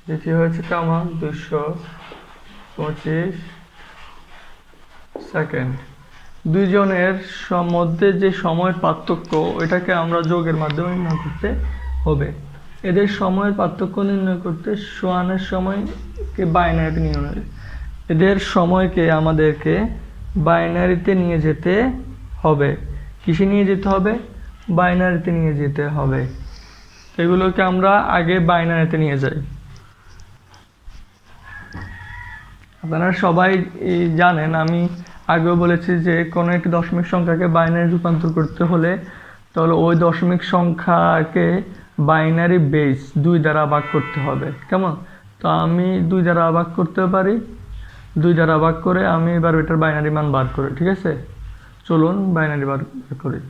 দ্বিতীয় হয়েছে কামাল 225 সেকেন্ড। দুইজনের মধ্যে যে সময়ের পার্থক্য, ওইটাকে আমরা যোগের মাধ্যমে নির্ণয় করতে হবে। এদের সময়ের পার্থক্য নির্ণয় করতে সোহানের সময়কে বাইনারিতে নির্ণয়, এদের সময়কে আমাদেরকে বাইনারিতে নিয়ে যেতে হবে। কিসে নিয়ে যেতে হবে? বাইনারিতে নিয়ে যেতে হবে। এগুলোকে আমরা আগে বাইনারিতে নিয়ে যাই। আপনারা সবাই জানেন, আমি আগেও বলেছি যে কোনো একটি দশমিক সংখ্যাকে বাইনারি রূপান্তর করতে হলে তাহলে ওই দশমিক সংখ্যাকে বাইনারি বেস 2 দ্বারা ভাগ করতে হবে। কেমন? তো আমি 2 দ্বারা ভাগ করতে পারি, 2 দ্বারা ভাগ করে আমি এবার এটার বাইনারি মান বার করি। ঠিক আছে, চলুন বাইনারি বার করি।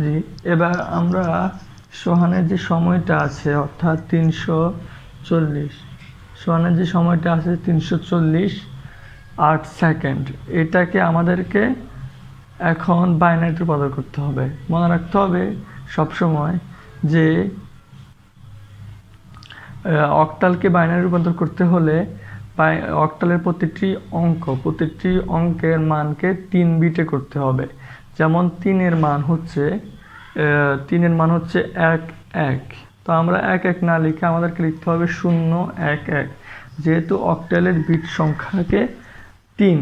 জি, এবার আমরা সোহানের যে সময়টা আছে অর্থাৎ 340, সোহানের যে সময়টা আছে 340 সেকেন্ড, এটাকে আমাদেরকে এখন বাইনারিতে রূপান্তর করতে হবে। মনে রাখতে হবে সবসময় যে অক্টালকে বাইনারি রূপান্তর করতে হলে অক্টালের প্রতিটি অঙ্কের মানকে 3 বিটে করতে হবে। যেমন 3-এর মান হচ্ছে 1 1। তো আমরা 1 1 না লিখে আমাদেরকে লিখতে হবে 0 1 1, যেহেতু অক্টালের বিট সংখ্যাকে 3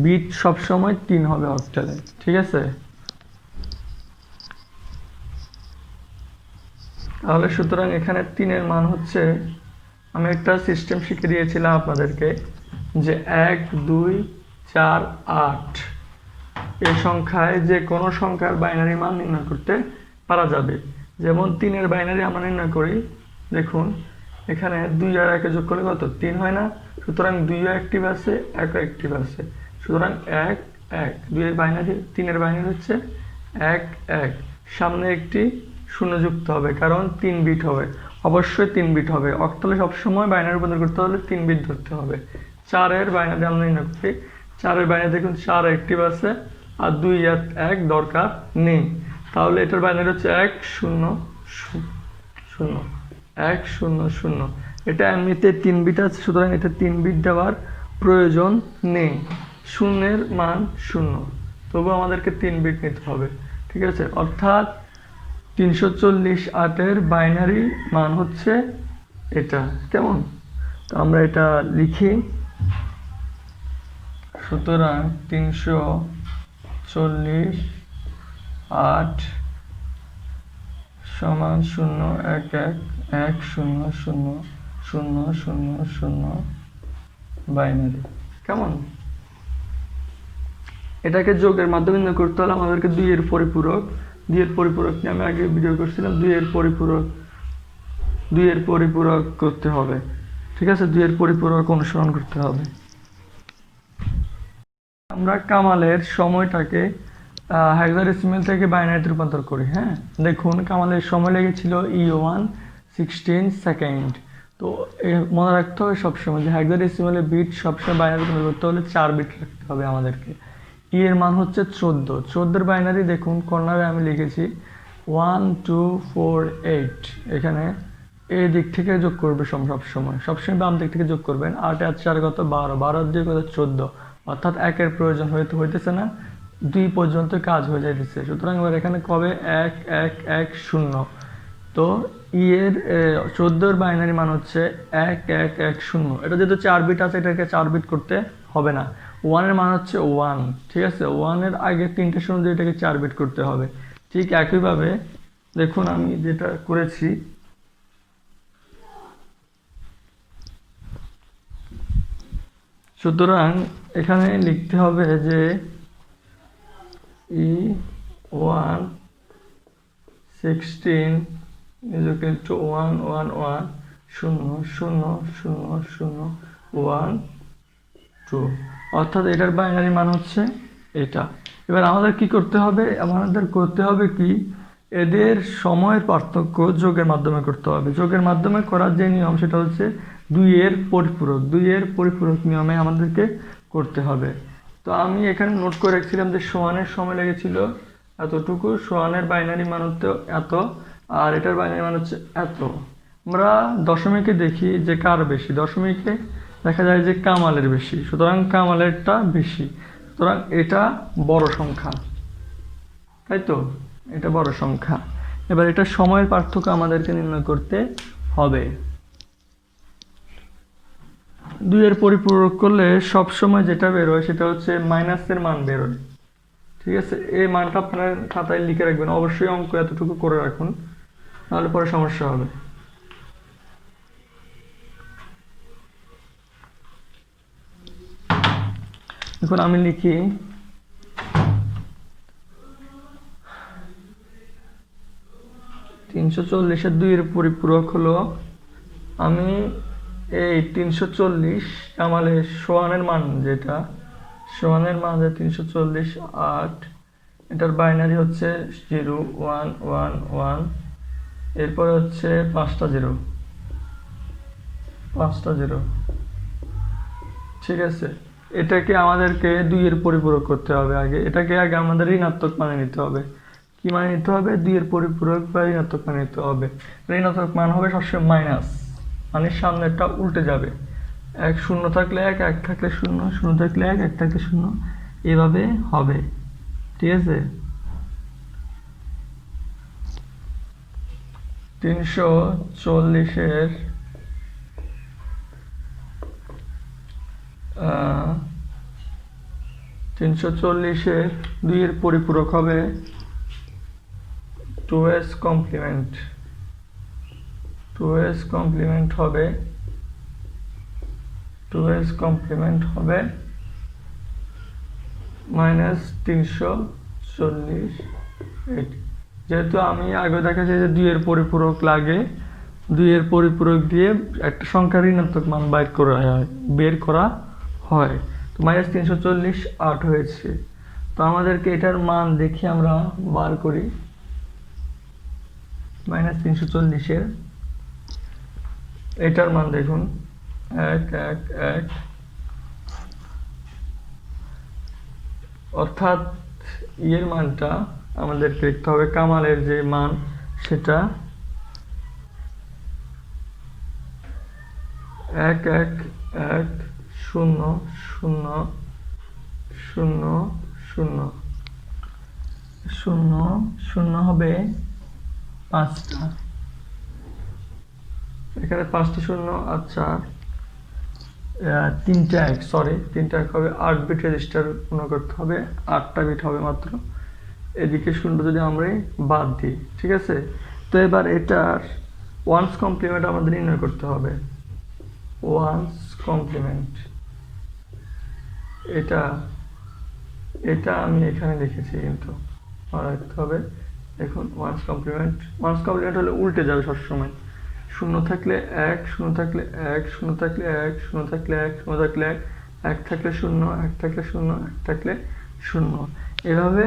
বিট সবসময় 3 হবে অক্টালের। ঠিক আছে, তাহলে সুতরাং এখানে 3-এর মান হচ্ছে, আমি একটা সিস্টেম শিখে দিয়েছিলাম আপনাদেরকে যে 1 2 4 8 এই সংখ্যায় যে কোনো সংখ্যার বাইনারি মান নির্ণয় করতে পারা যাবে। যেমন 3-এর বাইনারি আমরা নির্ণয় করি, দেখুন এখানে 2 আর 1 যোগ করলে কত? 3 হয় না? সুতরাং 2 অ্যাক্টিভ আছে, 1 অ্যাক্টিভ আছে, সুতরাং 1 1। 2-এর বাইনারি, 3-এর বাইনারি হচ্ছে 1 1, সামনে একটি 0 যুক্ত হবে কারণ 3 বিট হবে, অবশ্যই 3 বিট হবে। অক্টালে সবসময় বাইনারি রূপান্তর করতে হলে 3 বিট ধরতে হবে। 4-এর বাইনারি আমরা নির্ণয় করি, 4-এর বাইনারি দেখুন 4 অ্যাক্টিভ আছে আর 2 আর 1 দরকার নেই, তাহলে এটার বাইনারি হচ্ছে 1 0 0 1 0 0। এটা এমনিতে 3 বিট আছে, সুতরাং এটা 3 বিট দেওয়ার প্রয়োজন নেই। 0-এর মান 0, তবু আমাদেরকে 3 বিট নিতে হবে। ঠিক আছে, অর্থাৎ 340 বাইনারি মান হচ্ছে এটা। কেমন? তো আমরা এটা লিখি, সুতরাং 340 সমান 0 1 1 1 0 0 0 0 0 বাইনারি। কেমন? এটাকে যোগের মাধ্যমে নির্ণয় করতে হলে আমাদেরকে 2-এর পরিপূরক নিয়ে আমি আগে ভিডিও করছিলাম, 2-এর পরিপূরক করতে হবে। ঠিক আছে, 2-এর পরিপূরক অনুসরণ করতে হবে। আমরা কামালের সময়টাকে হেক্সাডেসিমাল থেকে বাইনারিতে রূপান্তর করি। হ্যাঁ, দেখুন কামালের সময় লেগেছিল E1 16 সেকেন্ড। তো মনে রাখতে হবে সবসময় যে হেক্সাডেসিমালের বিট সবসময় বাইনারি রূপান্তর করতে হলে 4 বিট রাখতে হবে আমাদেরকে। ই এর মান হচ্ছে 14, 14-এর বাইনারি দেখুন কর্নারে আমি লিখেছি 1 2 4 8। এখানে এই দিক থেকে যোগ করবে সবসময় বাম দিক থেকে যোগ করবেন। 8 আর 4 কত? 12, 12 দিয়ে কত? 14, অর্থাৎ 1-এর প্রয়োজন হইতেছে না, 2 পর্যন্ত কাজ হয়ে যাইতেছে। সুতরাং এবার এখানে কবে 1110, তো ই এর 14 এর বাইনারি মান হচ্ছে 1110। এটা যেহেতু 4 বিট আছে, এটাকে 4 বিট করতে হবে না। 1 এর মান হচ্ছে 1, ঠিক আছে। 1 এর আগে 3টে শূন্য দিয়ে এটাকে 4 বিট করতে হবে। ঠিক একইভাবে দেখুন আমি যেটা করেছি, সুতরাং এখানে লিখতে হবে যে E1 16 is equal to 1 1 1 0 0 0 0 1 2, অর্থাৎ এটার বাইনারি মান হচ্ছে এটা। এবার আমাদের কি করতে হবে, আমাদের করতে হবে কি, এদের সময়ের পার্থক্য যোগের মাধ্যমে করতে হবে। যোগের মাধ্যমে করার যে নিয়ম সেটা হচ্ছে 2 এর পরিপূরক, 2 এর পরিপূরক নিয়মে আমাদেরকে করতে হবে। তো আমি এখানে নোট করে রাখছিলাম যে সোয়ানের সময় লেগেছিল এতটুকু, সোয়ানের বাইনারি মান হচ্ছে এত, আর এটার বাইনারি মান হচ্ছে এত। আমরা দশমিকে দেখি যে কার বেশি, দশমিকে দেখা যায় যে কামালের বেশি, সুতরাং কামালেরটা বেশি, সুতরাং এটা বড় সংখ্যা, তাই তো, এটা বড় সংখ্যা। এবার এটা সময়ের পার্থক্য আমাদেরকে নির্ণয় করতে হবে। 2 এর পরিপূরক করলে সবসময় যেটা বেরোয় সেটা হচ্ছে মাইনাসের মান বেরোয়, ঠিক আছে। এই মানটা আপনার খাতায় লিখে রাখবেন, অবশ্যই অঙ্ক এতটুকু করে রাখুন, নাহলে পরে সমস্যা হবে। এখন আমি লিখি 340-এর 2 এর পরিপূরক হলো, আমি এই 340 কামালের সোয়ানের মান যেটা, সোয়ানের মান যে 340 8, এটার বাইনারি হচ্ছে 0 1 1 1, এরপরে হচ্ছে 5টা 0, ঠিক আছে। এটাকে আমাদেরকে 2 এর পরিপূরক করতে হবে আগে, এটাকে আগে আমাদের ঋণাত্মক মানে নিতে হবে। কি মানে নিতে হবে, 2 এর পরিপূরক বা ঋণাত্মক মানে নিতে হবে। ঋণাত্মক মান হবে সবসময় মাইনাস, মানে সামনেরটা উল্টে যাবে। 1 0 থাকলে 1, 1 থাকলে 0, 0 থাকলে 1, 1 থাকলে 0, এভাবে হবে, ঠিক আছে। 340-এর 2 এর পরিপূরক হবে 2s কমপ্লিমেন্ট, 2s কমপ্লিমেন্ট হবে, 2s কমপ্লিমেন্ট হবে -340। যেহেতু আমি আগে দেখাচ্ছি যে 2 এর পরিপূরক লাগে, 2 এর পরিপূরক দিয়ে একটা সংখ্যার ঋণাত্মক মান বের করা হয়। তো -340 8 হয়েছে। তো আমাদেরকে এটার মান দেখি আমরা বার করি। -340-এর এটার মান দেখুন 1 1 1, অর্থাৎ এর মানটা আমাদেরকে দেখতে হবে, কামালের যে মান সেটা 1 1 1 0 0 0 0 0 0 হবে 5টা, এখানে 5টি শূন্য, আচ্ছা 3টা 1, সরি 3টা 1 হবে, 8 বিট রেজিস্টার পূর্ণ করতে হবে, 8টা বিট হবে মাত্র। এদিকে শূন্য যদি আমরা বাদ দিই, ঠিক আছে। তো এবার এটার ওয়ান্স কমপ্লিমেন্ট আমাদের নির্ণয় করতে হবে। ওয়ান্স কমপ্লিমেন্ট, এটা আমি এখানে লিখেছি, কিন্তু রাখতে হবে। দেখুন ওয়ান্স কমপ্লিমেন্ট হলে উল্টে যাবে সবসময়, 0 থাকলে 1, 0 থাকলে 1, 0 থাকলে 1, 0 থাকলে 1, 0 থাকলে 1, 1 থাকলে 0, 1 থাকলে 0, 1 থাকলে 0, এভাবে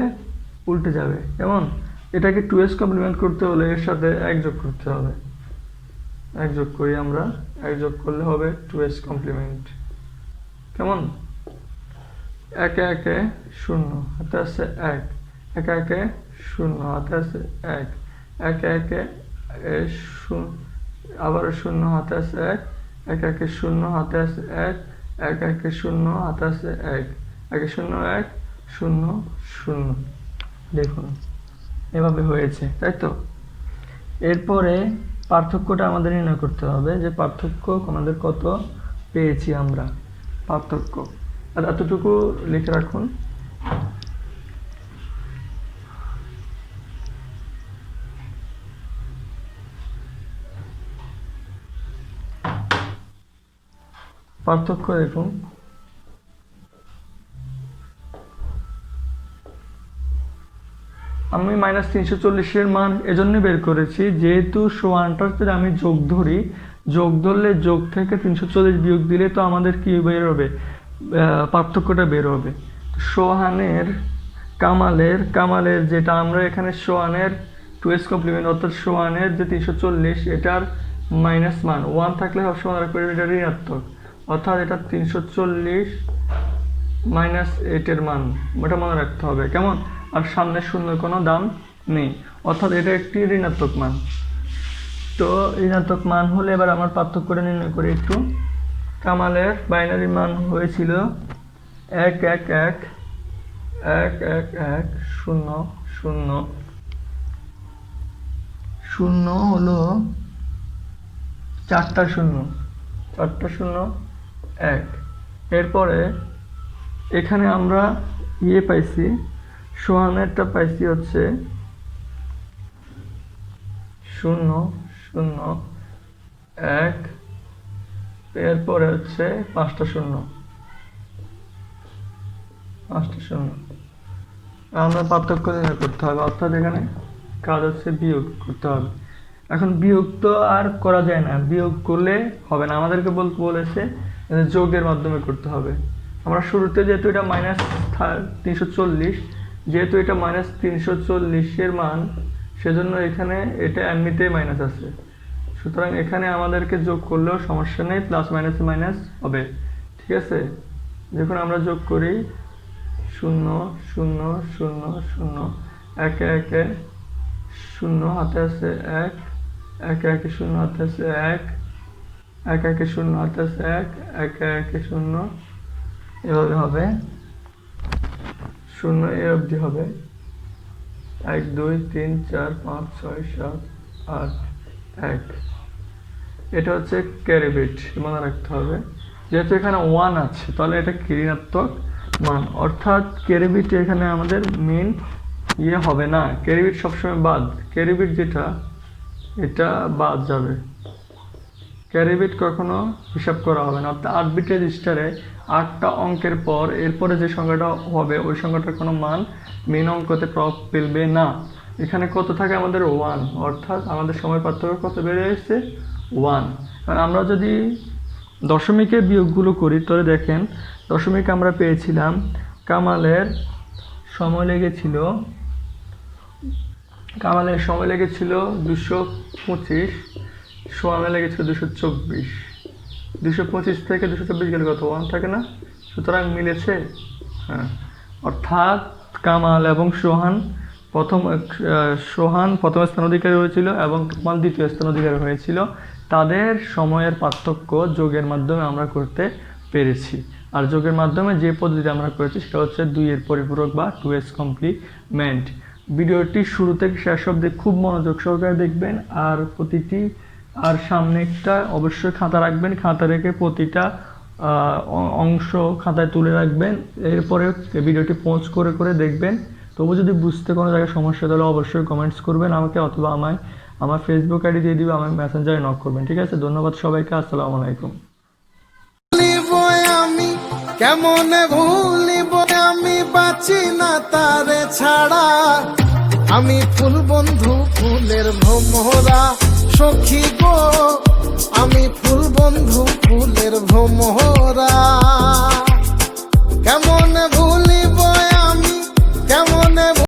উল্টে যাবে। যেমন এটাকে 2s কমপ্লিমেন্ট করতে হলে এর সাথে 1 যোগ করতে হবে, 1 যোগ করি আমরা, 1 যোগ করলে হবে 2s কমপ্লিমেন্ট। কেমন, 1 1 0 হাতে আছে 1, 1 1 0 হাতে আছে 1, 1 1 0, আবার 0 হাতে আছে 1, 1 1 0 হাতে আছে 1, 1 1 0 হাতে আছে 1, 1 0 1 শূন্য শূন্য, দেখুন এভাবে হয়েছে, তাই তো। এরপরে পার্থক্যটা আমাদের নির্ণয় করতে হবে, যে পার্থক্য আমাদের কত পেয়েছি আমরা, পার্থক্য আর এতটুকু লিখে রাখুন। পার্থক্য দেখুন, আমি -340 মান এজন্য বের করেছি, যেহেতু সোয়ানটাতে আমি যোগ ধরি, যোগ ধরলে যোগ থেকে 340 বিয়োগ দিলে তো আমাদের কি বের হবে, পার্থক্যটা বের হবে। সোহানের কামালের যেটা আমরা এখানে সোহানের 2s কমপ্লিমেন্ট অর্থাৎ সোহানের যে 340 এটার মাইনাস মান 1 থাকলে সবসময় রাখবে এটা ঋণাত্মক, অর্থাৎ এটা 340 -8 এর মান, ওটা মনে রাখতে হবে, কেমন। আর সামনে শূন্যের কোনো দাম নেই, অর্থাৎ এটা একটি ঋণাত্মক মান। তো ঋণাত্মক মান হলে এবার আমার পার্থক্যটা নির্ণয় করি একটু। কামালের বাইনারি মান হয়েছিল 1111000 হলো 4টা শূন্য 1। এরপরে এখানে আমরা পাইছি, সোহানেরটা পাইছি হচ্ছে 001, এরপরে হচ্ছে 5টা শূন্য। আমরা পার্থক্য নির্ণয় করতে হবে, অর্থাৎ এখানে কাজ হচ্ছে বিয়োগ করতে হবে। এখন বিয়োগ তো আর করা যায় না, বিয়োগ করলে হবে না, আমাদেরকে বলেছে যোগের মাধ্যমে করতে হবে। আমরা শুরুতে যেহেতু এটা -340, যেহেতু এটা -340 এর মান, সেজন্য এখানে এটা এমনিতেই মাইনাস আছে, সুতরাং এখানে আমাদেরকে যোগ করলেও সমস্যা নেই, প্লাস মাইনাসে মাইনাস হবে, ঠিক আছে। যখন আমরা যোগ করি 0 0 0 0, 1 1 0 হাতে আছে 1, 1 1 0 হাতে আছে 1, 1 1 0 হাতে আছে 1, 1 1 0, এভাবে হবে 0 এ অবধি হবে 1 2 3 4 5 6 7 8 1। এটা হচ্ছে ক্যারি বিট, মনে রাখতে হবে। যেহেতু এখানে 1 আছে তাহলে এটা ঋণাত্মক মান, অর্থাৎ ক্যারি বিট এখানে আমাদের মেন হবে না, ক্যারি বিট সবসময় বাদ, ক্যারি বিট যেটা এটা বাদ যাবে, ক্যারি বিট কখনো হিসাব করা হবে না। অর্থাৎ 8 বিট রেজিস্টারে 8টা অঙ্কের পর এরপরে যে সংখ্যাটা হবে ওই সংখ্যাটার কোনো মান মেন অঙ্কতে প্রভাব ফেলবে না। এখানে কত থাকে আমাদের 1, অর্থাৎ আমাদের সময় পার্থক্য কত বেড়ে এসেছে 1। কারণ আমরা যদি দশমিকের বিয়োগগুলো করি তাহলে দেখেন, দশমিক আমরা পেয়েছিলাম, কামালের সময় লেগেছিল 225, সোহানের লেগেছিল 224, 225 থেকে 224 গেলে কত 1 থাকে না, সুতরাং মিলেছে, হ্যাঁ। অর্থাৎ কামাল এবং সোহান প্রথম স্থান অধিকারী হয়েছিল এবং কামাল দ্বিতীয় স্থান অধিকারী হয়েছিল, তাদের সময়ের পার্থক্য যোগের মাধ্যমে আমরা করতে পেরেছি। আর যোগের মাধ্যমে যে পদ্ধতি আমরা করেছি সেটা হচ্ছে 2 এর পরিপূরক বা 2s কমপ্লিমেন্ট। ভিডিওটি শুরু থেকে শেষ অবধি খুব মনোযোগ সহকারে দেখবেন, আর সামনে একটা অবশ্যই খাতা রাখবেন, খাতা রেখে প্রতিটা অংশ খাতায় তুলে রাখবেন। এরপরে ভিডিওটি পজ করে করে দেখবেন। তবু যদি বুঝতে কোনো জায়গায় সমস্যা তাহলে অবশ্যই কমেন্টস করবেন আমাকে, অথবা আমার ফেসবুক আইডি দিয়ে দিবে, আমার মেসেঞ্জারে নক করবেন, ঠিক আছে। ধন্যবাদ সবাইকে, আসসালামু আলাইকুম। আমি কেমনে ভুলিব, আমি বাঁচি না তারে ছাড়া, আমি ফুল বন্ধু ফুলের ভ্রমরা, সখী গো আমি ফুল বন্ধু ফুলের ভ্রমরা।